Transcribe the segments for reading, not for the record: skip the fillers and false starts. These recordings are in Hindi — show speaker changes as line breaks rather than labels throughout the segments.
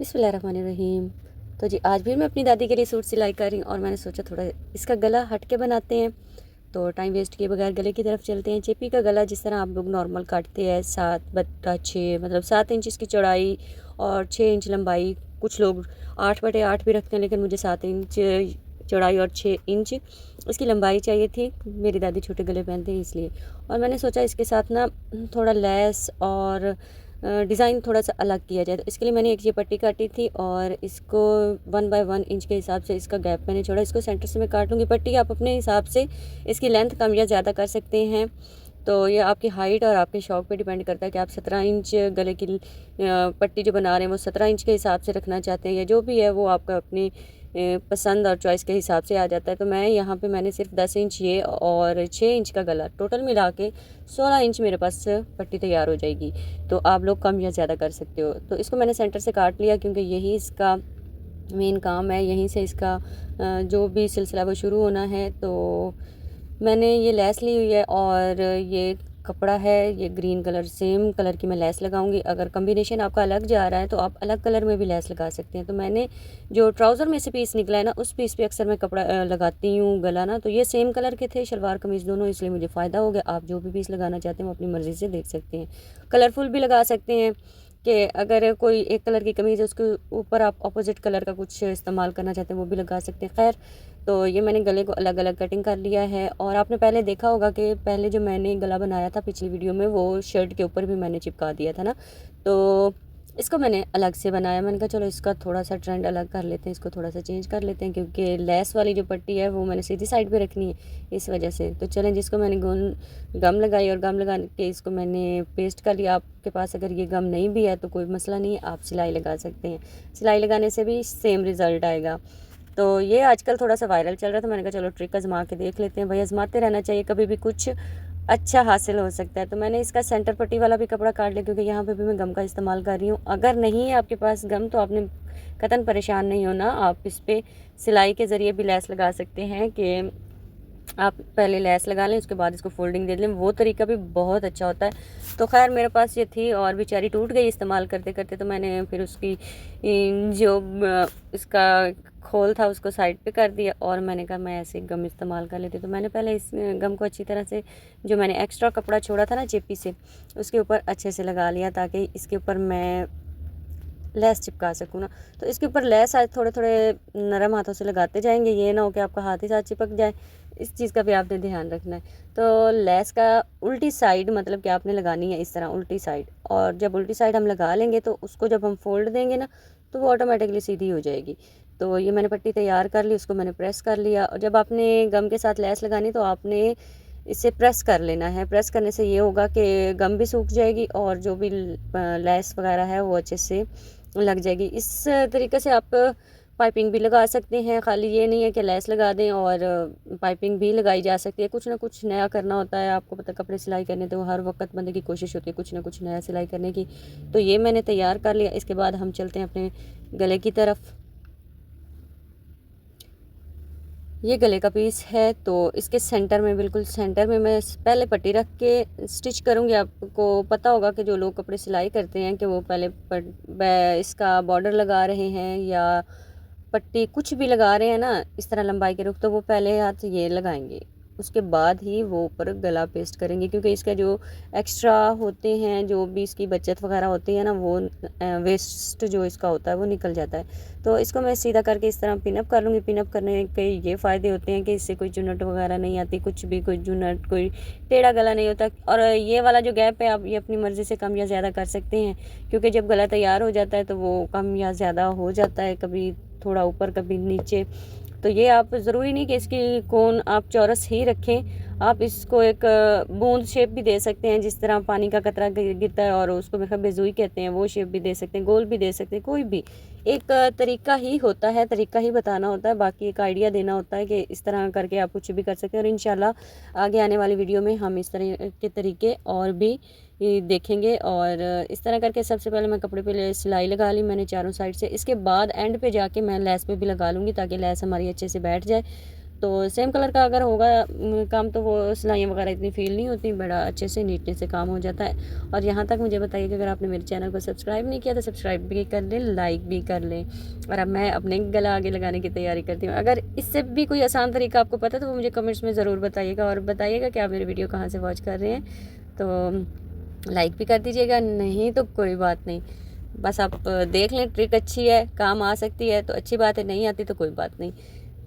बिस्मिल्लाहिर्रहमानिर्रहीम। तो जी आज भी मैं अपनी दादी के लिए सूट सिलाई कर रही हूँ और मैंने सोचा थोड़ा इसका गला हट के बनाते हैं। तो टाइम वेस्ट किए बगैर गले की तरफ चलते हैं। चेपी का गला जिस तरह आप लोग नॉर्मल काटते हैं 7/6 मतलब 7 इंच इसकी चौड़ाई और 6 इंच लंबाई। कुछ लोग 8/8 भी रखते हैं, लेकिन मुझे 7 इंच चौड़ाई और 6 इंच इसकी लंबाई चाहिए थी। मेरी दादी छोटे गले पहनते हैं इसलिए। और मैंने सोचा इसके साथ ना थोड़ा लेस और डिज़ाइन थोड़ा सा अलग किया जाए। तो इसके लिए मैंने एक ये पट्टी काटी थी और इसको 1/1 इंच के हिसाब से इसका गैप मैंने छोड़ा। इसको सेंटर से मैं काट लूँगी। पट्टी आप अपने हिसाब से इसकी लेंथ कम या ज़्यादा कर सकते हैं। तो ये आपकी हाइट और आपके शौक़ पे डिपेंड करता है कि आप 17 इंच गले की पट्टी जो बना रहे हैं वो 17 इंच के हिसाब से रखना चाहते हैं, या जो भी है वो आपका अपनी पसंद और चॉइस के हिसाब से आ जाता है। तो मैं यहाँ पे मैंने सिर्फ 10 इंच ये और 6 इंच का गला टोटल मिला के 16 इंच मेरे पास पट्टी तैयार हो जाएगी। तो आप लोग कम या ज़्यादा कर सकते हो। तो इसको मैंने सेंटर से काट लिया क्योंकि यही इसका मेन काम है, यहीं से इसका जो भी सिलसिला वो शुरू होना है। तो मैंने ये लेस ली हुई है और ये कपड़ा है, ये ग्रीन कलर सेम कलर की मैं लेस लगाऊंगी। अगर कॉम्बिनेशन आपका अलग जा रहा है तो आप अलग कलर में भी लेस लगा सकते हैं। तो मैंने जो ट्राउज़र में से पीस निकला है ना, उस पीस पे अक्सर मैं कपड़ा लगाती हूँ गला ना। तो ये सेम कलर के थे शलवार कमीज़ दोनों, इसलिए मुझे फ़ायदा हो गया। आप जो भी पीस लगाना चाहते हैं वो अपनी मर्ज़ी से देख सकते हैं। कलरफुल भी लगा सकते हैं कि अगर कोई एक कलर की कमीज़ है उसके ऊपर आप अपोजिट कलर का कुछ इस्तेमाल करना चाहते हैं वो भी लगा सकते हैं। खैर, तो ये मैंने गले को अलग अलग कटिंग कर लिया है। और आपने पहले देखा होगा कि पहले जो मैंने गला बनाया था पिछली वीडियो में, वो शर्ट के ऊपर भी मैंने चिपका दिया था ना। तो इसको मैंने अलग से बनाया। मैंने कहा चलो इसका थोड़ा सा ट्रेंड अलग कर लेते हैं, इसको थोड़ा सा चेंज कर लेते हैं, क्योंकि लेस वाली जो पट्टी है वो मैंने सीधी साइड पे रखनी है इस वजह से। तो चलें, जिसको मैंने गम लगाई और गम लगा के इसको मैंने पेस्ट कर लिया। आपके पास अगर ये गम नहीं भी है तो कोई मसला नहीं है, आप सिलाई लगा सकते हैं। सिलाई लगाने से भी सेम रिज़ल्ट आएगा। तो ये आजकल थोड़ा सा वायरल चल रहा था, मैंने कहा चलो ट्रिक आजमा के देख लेते हैं। भाई आजमाते रहना चाहिए, कभी भी कुछ अच्छा हासिल हो सकता है। तो मैंने इसका सेंटर पट्टी वाला भी कपड़ा काट लिया क्योंकि यहाँ पे भी मैं गम का इस्तेमाल कर रही हूँ। अगर नहीं है आपके पास गम तो आपने कतई परेशान नहीं होना, आप इस पर सिलाई के ज़रिए भी लेस लगा सकते हैं कि आप पहले लेस लगा लें उसके बाद इसको फोल्डिंग दे दें। वो तरीका भी बहुत अच्छा होता है। तो खैर मेरे पास ये थी और बेचारी टूट गई इस्तेमाल करते करते। तो मैंने फिर उसकी जो इसका खोल था उसको साइड पे कर दिया और मैंने कहा मैं ऐसे गम इस्तेमाल कर लेती। तो मैंने पहले इस गम को अच्छी तरह से, जो मैंने एक्स्ट्रा कपड़ा छोड़ा था ना चेपी से, उसके ऊपर अच्छे से लगा लिया ताकि इसके ऊपर मैं लेस चिपका सकूँ ना। तो इसके ऊपर लेस आज थोड़े थोड़े नरम हाथों से लगाते जाएंगे, ये ना हो कि आपका हाथ ही साथ चिपक जाए। इस चीज़ का भी आपने ध्यान रखना है। तो लेस का उल्टी साइड मतलब कि आपने लगानी है इस तरह उल्टी साइड, और जब उल्टी साइड हम लगा लेंगे तो उसको जब हम फोल्ड देंगे ना तो वो ऑटोमेटिकली सीधी हो जाएगी। तो ये मैंने पट्टी तैयार कर ली, उसको मैंने प्रेस कर लिया। और जब आपने गम के साथ लेस लगानी तो आपने इसे प्रेस कर लेना है। प्रेस करने से ये होगा कि गम भी सूख जाएगी और जो भी लेस वगैरह है वो अच्छे से लग जाएगी। इस तरीके से आप पाइपिंग भी लगा सकते हैं। खाली ये नहीं है कि लेस लगा दें, और पाइपिंग भी लगाई जा सकती है। कुछ ना कुछ नया करना होता है, आपको पता कपड़े सिलाई करने तो हर वक्त बंदे की कोशिश होती है कुछ ना कुछ नया सिलाई करने की। तो ये मैंने तैयार कर लिया। इसके बाद हम चलते हैं अपने गले की तरफ। ये गले का पीस है तो इसके सेंटर में, बिल्कुल सेंटर में मैं पहले पट्टी रख के स्टिच करूँगी। आपको पता होगा कि जो लोग कपड़े सिलाई करते हैं कि वो पहले इसका बॉर्डर लगा रहे हैं या पट्टी कुछ भी लगा रहे हैं ना इस तरह लंबाई के रुख, तो वो पहले हाथ ये लगाएंगे, उसके बाद ही वो ऊपर गला पेस्ट करेंगे, क्योंकि इसका जो एक्स्ट्रा होते हैं, जो भी इसकी बचत वगैरह होती है ना, वो वेस्ट जो इसका होता है वो निकल जाता है। तो इसको मैं सीधा करके इस तरह पिनअप कर लूँगी। पिनअप करने के ये फ़ायदे होते हैं कि इससे कोई चुन्नट वगैरह नहीं आती, कुछ भी कोई चुन्नट, कोई टेढ़ा गला नहीं होता। और ये वाला जो गैप है आप ये अपनी मर्ज़ी से कम या ज़्यादा कर सकते हैं, क्योंकि जब गला तैयार हो जाता है तो वो कम या ज़्यादा हो जाता है, कभी थोड़ा ऊपर कभी नीचे। तो ये आप ज़रूरी नहीं कि इसकी कोन आप चौरस ही रखें, आप इसको एक बूंद शेप भी दे सकते हैं, जिस तरह पानी का कतरा गिरता है और उसको मेरे ख्याल बेजुई कहते हैं, वो शेप भी दे सकते हैं, गोल भी दे सकते हैं। कोई भी एक तरीका ही होता है, तरीका ही बताना होता है, बाकी एक आइडिया देना होता है कि इस तरह करके आप कुछ भी कर सकते हैं। और इंशाल्लाह आगे आने वाली वीडियो में हम इस तरह के तरीके और भी देखेंगे। और इस तरह करके सबसे पहले मैं कपड़े पे सिलाई लगा ली मैंने चारों साइड से। इसके बाद एंड पे जाके मैं लेस पे भी लगा लूँगी ताकि लेस हमारी अच्छे से बैठ जाए। तो सेम कलर का अगर होगा काम तो वो सिलाइयाँ वगैरह इतनी फील नहीं होती, बड़ा अच्छे से नीटनेस से काम हो जाता है। और यहाँ तक मुझे बताइए कि अगर आपने मेरे चैनल को सब्सक्राइब नहीं किया तो सब्सक्राइब भी कर लें, लाइक भी कर लें। और अब मैं अपने गला आगे लगाने की तैयारी करती हूँ। अगर इससे भी कोई आसान तरीका आपको पता है तो वो मुझे कमेंट्स में ज़रूर बताइएगा, और बताइएगा कि आप मेरी वीडियो कहाँ से वॉच कर रहे हैं। तो लाइक भी कर दीजिएगा, नहीं तो कोई बात नहीं, बस आप देख लें। ट्रिक अच्छी है, काम आ सकती है तो अच्छी बात है, नहीं आती तो कोई बात नहीं।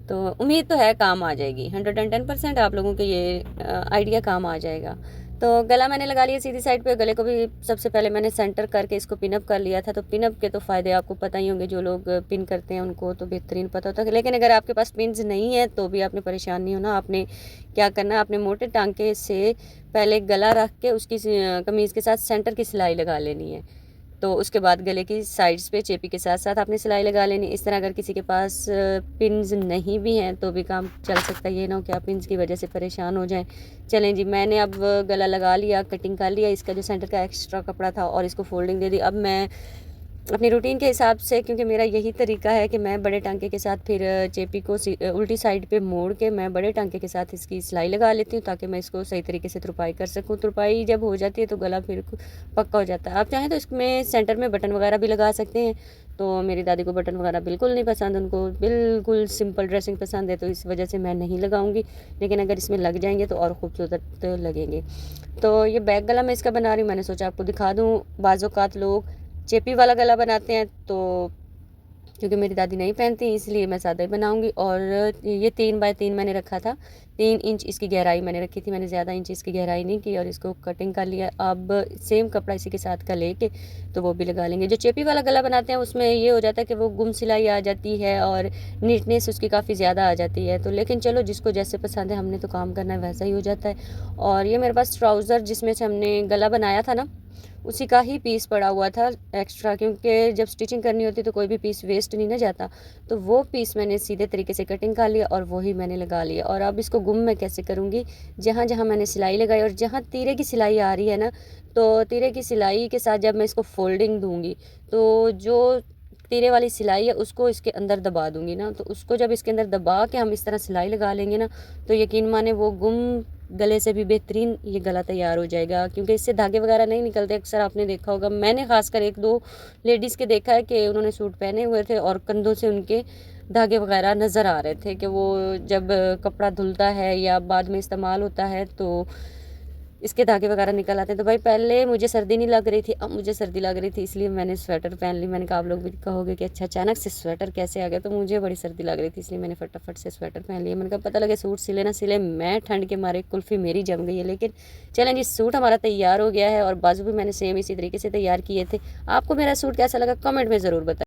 तो उम्मीद तो है काम आ जाएगी, 110% आप लोगों के ये आइडिया काम आ जाएगा। तो गला मैंने लगा लिया सीधी साइड पे। गले को भी सबसे पहले मैंने सेंटर करके इसको पिनअप कर लिया था। तो पिनअप के तो फ़ायदे आपको पता ही होंगे, जो लोग पिन करते हैं उनको तो बेहतरीन पता होता है। लेकिन अगर आपके पास पिन्स नहीं है तो भी आपने परेशान नहीं होना। आपने क्या करना है, आपने मोटे टांके से पहले गला रख के उसकी कमीज़ के साथ सेंटर की सिलाई लगा लेनी है। तो उसके बाद गले की साइड्स पे चेपी के साथ साथ आपने सिलाई लगा लेनी। इस तरह अगर किसी के पास पिन्स नहीं भी हैं तो भी काम चल सकता है, ये ना हो कि आप पिन्स की वजह से परेशान हो जाएं। चलें जी, मैंने अब गला लगा लिया, कटिंग कर लिया इसका जो सेंटर का एक्स्ट्रा कपड़ा था, और इसको फोल्डिंग दे दी। अब मैं अपनी रूटीन के हिसाब से, क्योंकि मेरा यही तरीका है कि मैं बड़े टांके के साथ फिर चेपी को उल्टी साइड पे मोड़ के मैं बड़े टांके के साथ इसकी सिलाई लगा लेती हूँ, ताकि मैं इसको सही तरीके से तुरपाई कर सकूँ। तुरपाई जब हो जाती है तो गला फिर पक्का हो जाता है। आप चाहें तो इसमें सेंटर में बटन वगैरह भी लगा सकते हैं। तो मेरी दादी को बटन वगैरह बिल्कुल नहीं पसंद, उनको बिल्कुल सिंपल ड्रेसिंग पसंद है, तो इस वजह से मैं नहीं लगाऊंगी। लेकिन अगर इसमें लग जाएंगे तो और खूबसूरत लगेंगे। तो ये बैक गला मैं इसका बना रही हूँ, मैंने सोचा आपको दिखा दूँ। बाज़ औक़ात लोग चेपी वाला गला बनाते हैं, तो क्योंकि मेरी दादी नहीं पहनती इसलिए मैं सादा ही बनाऊंगी। और ये 3 बाय 3 मैंने रखा था, 3 इंच इसकी गहराई मैंने रखी थी। मैंने ज़्यादा इंच इसकी गहराई नहीं की और इसको कटिंग कर लिया। अब सेम कपड़ा इसी के साथ का लेके तो वो भी लगा लेंगे। जो चेपी वाला गला बनाते हैं उसमें ये हो जाता है कि वो गुम सिलाई आ जाती है और नीटनेस उसकी काफ़ी ज़्यादा आ जाती है। तो लेकिन चलो, जिसको जैसे पसंद है, हमने तो काम करना है वैसा ही हो जाता है। और ये मेरे पास ट्राउज़र जिसमें से हमने गला बनाया था ना, उसी का ही पीस पड़ा हुआ था एक्स्ट्रा, क्योंकि जब स्टिचिंग करनी होती तो कोई भी पीस वेस्ट नहीं ना जाता। तो वो पीस मैंने सीधे तरीके से कटिंग कर लिया और वही मैंने लगा लिया। और अब इसको गुम मैं कैसे करूँगी, जहाँ जहाँ मैंने सिलाई लगाई और जहाँ तीरे की सिलाई आ रही है ना, तो तीरे की सिलाई के साथ जब मैं इसको फोल्डिंग दूँगी तो जो तीरे वाली सिलाई है उसको इसके अंदर दबा दूँगी ना, तो उसको जब इसके अंदर दबा के हम इस तरह सिलाई लगा लेंगे ना, तो यकीन माने वो गुम गले से भी बेहतरीन ये गला तैयार हो जाएगा। क्योंकि इससे धागे वगैरह नहीं निकलते। अक्सर आपने देखा होगा, मैंने खासकर 1-2 लेडीज़ के देखा है कि उन्होंने सूट पहने हुए थे और कंधों से उनके धागे वगैरह नज़र आ रहे थे, कि वो जब कपड़ा धुलता है या बाद में इस्तेमाल होता है तो इसके धागे वगैरह निकल आते हैं। तो भाई, पहले मुझे सर्दी नहीं लग रही थी, अब मुझे सर्दी लग रही थी, इसलिए मैंने स्वेटर पहन ली। मैंने कहा आप लोग भी कहोगे कि अच्छा अचानक से स्वेटर कैसे आ गया, तो मुझे बड़ी सर्दी लग रही थी इसलिए मैंने फटाफट से स्वेटर पहन लिया। मैंने कहा पता लगे सूट सिले ना सिले, मैं ठंड के मारे कुल्फ़ी मेरी जम गई है। लेकिन चलें जी, सूट हमारा तैयार हो गया है और बाजू भी मैंने सेम इसी तरीके से तैयार किए थे। आपको मेरा सूट कैसा लगा कमेंट में ज़रूर बताएं।